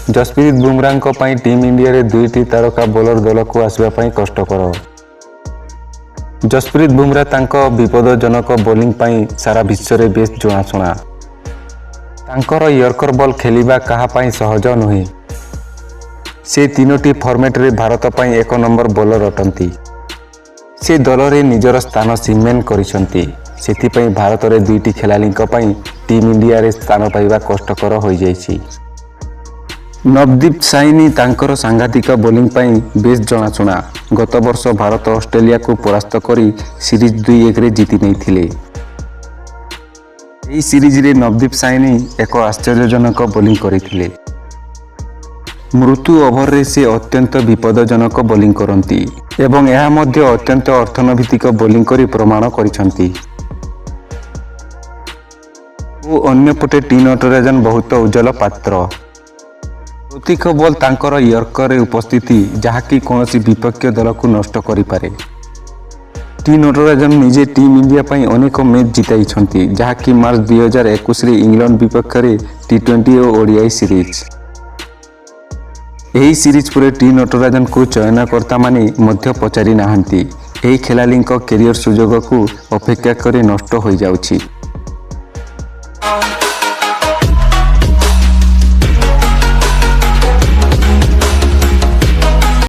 जसप्रीत बुमराह ପାଇଁ team India रे दुईटी तारका बोलर दल को आसवा ପାଇଁ कष्टकर। जसप्रीत बुमराह तांको विपदजनक बोलिंग ପାଇଁ सारा विश्व रे बेस जଣାशुना। तांकर यर्कर बॉल खेलिबा कहा ପାଇଁ सहज नुहे। से तीनोटी फॉर्मेट रे भारत ପାଇଁ एक नंबर बोलर अटंती। से दल रे निजर स्थान सीमेंट करिसंती। सेति ପାଇଁ भारत रे दुईटी खेलाड़ीक ପାଇଁ टीम इंडिया रे स्थान पाइबा कष्टकर हो जाइछि। नवदीप साइनी तांकर सांघातिक बोलिंग ପାଇଁ बेस जଣାशुना। गत वर्ष भारत ऑस्ट्रेलिया को परास्त करी सीरीज 2-1 रे जीति नैथिले। एही सीरीज रे नवदीप साइनी एक आश्चर्यजनक बोलिंग करिथिले। मृत्यु ओभर रे से अत्यंत विपदजनक बोलिंग करती एवं यह मध्य अत्यंत अर्थनभित्तिक बोलिंग करी प्रमाण करिसंती। ओ अन्यपटे टी नटराजन बहुत उज्जवल पात्र। प्रत्येक बॉल तांकर यर्कर रे उपस्थिति जहाँकि कौनसी विपक्ष दल को नष्ट करि पारे। टी नटराजन निजे टीम इंडिया ପାଇଁ अनेक मैच जिताइछंती जहाँकि मार्च 2021 रे इंग्लैंड विपक्ष रे टी20 और ओडीआई सीरीज। एही सीरीज पर टी नटराजन को चयनकर्ता माने मध्य पचारि नाहंती। एही खेलाड़ीक कैरियर सुजोग को अपेक्षा करे नष्ट हो जाउछि।